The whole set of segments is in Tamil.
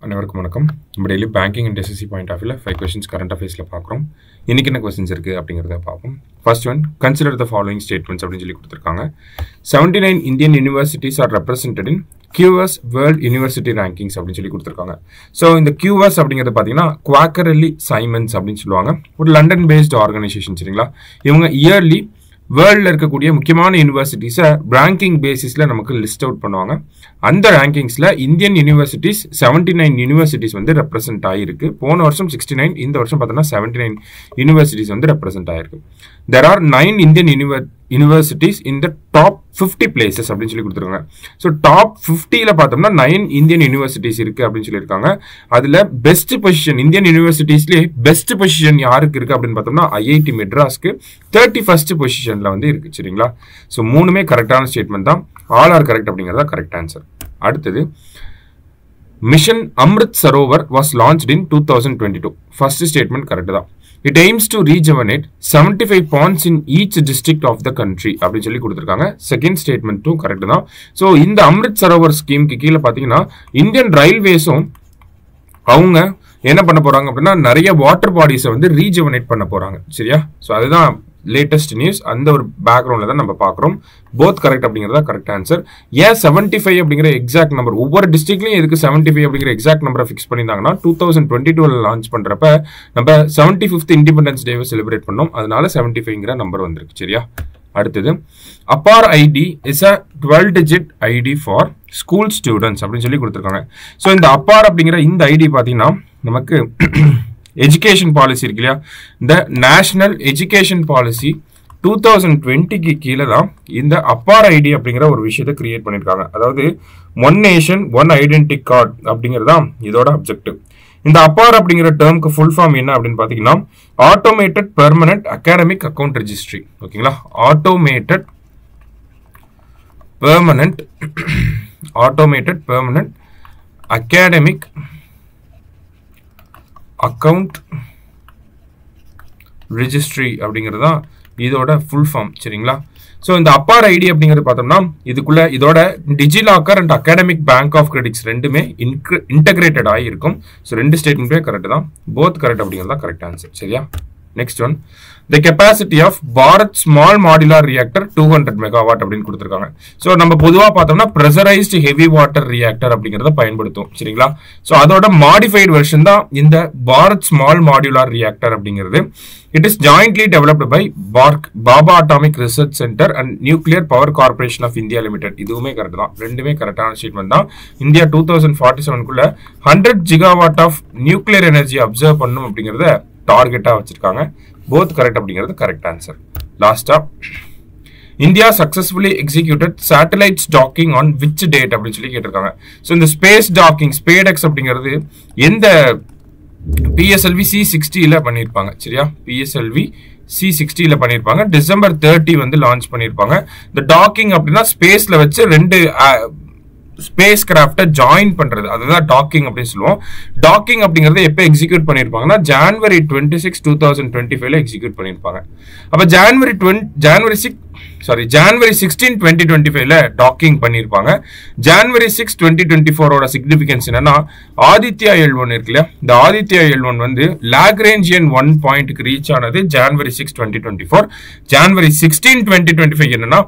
அனைவருக்கும் வணக்கம். நம்ம daily banking and SSC point of வியூல 5 கொஸ்டின்ஸ் கரண்ட் அஃபேர்ஸில் பார்க்குறோம். இன்னைக்கு என்ன கொஸ்டின்ஸ் இருக்குது அப்படிங்கிறத பார்ப்போம். First one, consider the following statements அப்படின்னு சொல்லி கொடுத்துருக்காங்க. 79 இந்தியன் யூனிவர்சிட்டிஸ் ஆர் ரெப்ரசன்டட் இன் QS வேர்ல்ட் யூனிவர்சிட்டி ரேங்கிங்ஸ் அப்படின்னு சொல்லி கொடுத்துருக்காங்க. ஸோ இந்த QS அப்படிங்கிறது பார்த்தீங்கன்னா குவாக்கரல்லி சைமன்ஸ் அப்படின்னு சொல்லுவாங்க. ஒரு லண்டன் பேஸ்டு ஆர்கனைசேஷன் சரிங்களா. இவங்க இயர்லி வேர்ல்டில் இருக்கக்கூடிய முக்கியமான யூனிவர்சிட்டிஸை ரேங்கிங் பேசிஸில் நமக்கு லிஸ்ட் அவுட் பண்ணுவாங்க. அந்த ரேங்கிங்ஸில் இந்தியன் யூனிவர்சிட்டிஸ் 79 யூனிவர்சிட்டிஸ் வந்து ரெப்ரசென்ட் ஆகிருக்கு. போன வருஷம் 69, இந்த வருஷம் பார்த்தோன்னா 79 யூனிவர்சிட்டிஸ் வந்து ரெப்ரசென்ட் ஆகிருக்கு. There are 9 Indian universities in the top 50 places அப்படின்னு சொல்லி கொடுத்துருக்காங்க. ஸோ டாப் 50ல பார்த்தோம்னா 9 இந்தியன் யூனிவர்சிட்டிஸ் இருக்குது அப்படின்னு சொல்லியிருக்காங்க. அதில் பெஸ்ட் பொசிஷன் இந்தியன் யூனிவர்சிட்டிஸ்லேயே பெஸ்ட் பொசிஷன் யாருக்கு இருக்குது அப்படின்னு பார்த்தோம்னா IIT மெட்ராஸ்க்கு 31st பொசிஷனில் வந்து இருக்குது சரிங்களா. ஸோ மூணுமே கரெக்டான ஸ்டேட்மெண்ட் தான். ஆல் ஆர் கரெக்ட் அப்படிங்கிறதா கரெக்ட் ஆன்சர். அடுத்தது, mission Amrit Sarovar was launched in 2022. First statement correct தான். It aims to rejuvenate 75 ponds in each district of the country அப்படின்னு சொல்லி கொடுத்துருக்காங்க. செகண்ட் ஸ்டேட்மெண்ட்டும் கரெக்ட் தான். ஸோ இந்த அம்ரித் சரோவர் ஸ்கீமுக்கு கீழே பார்த்தீங்கன்னா இந்தியன் ரயில்வேஸும் அவங்க என்ன பண்ண போறாங்க அப்படின்னா நிறைய வாட்டர் பாடிஸை வந்து ரீஜுவனேட் பண்ண போறாங்க சரியா. ஸோ அதுதான் லேட்டஸ்ட் நியூஸ். அந்த ஒரு பேக்ரவுண்டில் தான் நம்ம பார்க்குறோம். போத் கரெக்ட் அப்படிங்கிறதா கரெக்ட் ஆன்சர். ஏன் 75 அப்படிங்கிற எக்ஸாக்ட் நம்பர் ஒவ்வொரு டிஸ்ட்ரிக்ட்லையும் எதுக்கு 75 அப்படிங்கிற எக்ஸாக்ட் நம்பரை ஃபிக்ஸ் பண்ணியிருந்தாங்கன்னா 2022 லான்ச் பண்ணுறப்ப நம்ம 75th இண்டிபெண்டன்ஸ் டேவை செலிப்ரேட் பண்ணோம். அதனால 75ங்கிற நம்பர் வந்திருக்கு சரியா. அடுத்தது, APAAR ID is a 12 digit ID for school students அப்படின்னு சொல்லி கொடுத்துருக்காங்க. ஸோ இந்த அப்பார் அப்படிங்கிற இந்த ஐடி பார்த்தீங்கன்னா நமக்கு எஜுகேஷன் பாலிசி இருக்கு இல்லையா, இந்த நேஷனல் எஜுகேஷன் பாலிசி 2020க்கு கீழே தான் இந்த அப்பார் ஐடி அப்படிங்கிற ஒரு விஷயத்தை கிரியேட் பண்ணியிருக்காங்க. அதாவது one nation one identity card அப்படிங்கிறது தான் இதோட அப்ஜெக்டிவ். இந்த அப்பார் அப்படிங்கிற டேர்முக்கு ஃபுல் ஃபார்ம் என்ன அப்படின்னு பார்த்தீங்கன்னா automated permanent academic account registry ஓகேங்களா. Automated permanent academic account registry அப்படிங்கிறது தான் இதோட ஃபுல் ஃபார்ம் சரிங்களா. ஸோ இந்த அப்பார் ஐடி அப்படிங்கிறது பார்த்தோம்னா இதுக்குள்ள இதோட DigiLocker and academic bank of credits ரெண்டுமே இன்டகிரேட்டட் ஆகிருக்கும். ஸோ ரெண்டு ஸ்டேட்மெண்ட்டுமே கரெக்ட் தான். போத் கரெக்ட் அப்படிங்கிறது தான் கரெக்ட் ஆன்சர் சரியா. Next one, the capacity of Bharat small modular reactor 200 megawatt அப்படின்னு கொடுத்துருக்காங்க. ஸோ நம்ம பொதுவாக பார்த்தோம்னா ப்ரெஷரைஸ்டு ஹெவி வாட்டர் ரியாக்டர் அப்படிங்கிறத பயன்படுத்தும் சரிங்களா. ஸோ அதோட மாடிஃபைடு வெர்ஷன் தான் இந்த பாரத் ஸ்மால் மாடுலார் ரியாக்டர் அப்படிங்கிறது. It is jointly developed by Bhabha Atomic Research Centre and Nuclear Power Corporation of India Limited. இதுவுமே கரெக்ட் தான். ரெண்டுமே கரெக்டான ஸ்டேட்மெண்ட் தான். இந்தியா 2047க்குள்ள 100 gigawatt of nuclear energy observe பண்ணும் அப்படிங்கிறத டார்கெட்டாக வச்சிருக்காங்க. போத் கரெக்ட் அப்படிங்கிறது கரெக்ட் ஆன்சர். லாஸ்டா, India successfully executed satellites docking on which date அப்படின்னு சொல்லி கேட்டிருக்காங்க. ஸோ இந்த ஸ்பேஸ் டாக்கிங் ஸ்பேடெக்ஸ் அப்படிங்கிறது எந்த PSLV C60ல பண்ணியிருப்பாங்க சரியா. PSLV C60ல பண்ணியிருப்பாங்க. December 30 வந்து லான்ச் பண்ணியிருப்பாங்க. இந்த டாக்கிங் அப்படின்னா ஸ்பேஸ்ல வச்சு ரெண்டு ஸ்பேஸ் கிராஃப்டை ஜாயின் பண்றது, அதுதான் டாக்கிங் அப்படின்னு சொல்லுவோம். டாக்கிங் அப்படிங்கறத எப்போ எக்ஸிக்யூட் பண்ணிருப்பாங்கன்னா January 26, 2025ல எக்ஸிக்யூட் பண்ணிருப்பாங்க. அப்ப January 16, 2025ல டாக்கிங் பண்ணிருப்பாங்க. January 6, 2024 சிக்னிபிகன்ஸ் என்னன்னா ஆதித்யா L1 இருக்கு இல்லையா, இந்த ஆதித்யா L1 வந்து லாக்ரேஞ்சியன் 1 பாயிண்ட்க்கு ரீச் ஆனது January 6, 2024. January 16, 2025 என்னன்னா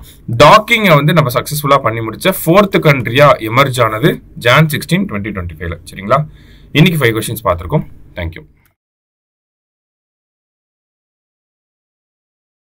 டாக்கிங்கை வந்து நம்ம சக்சஸ்ஃபுல்லா பண்ணி முடிச்ச 4th கண்ட்ரியா எமர்ஜ் ஆனது Jan 16, 2025ல சரிங்களா. இன்னைக்கு 5 கொஸ்டின்ஸ் பார்த்திருக்கோம். தேங்க்யூ.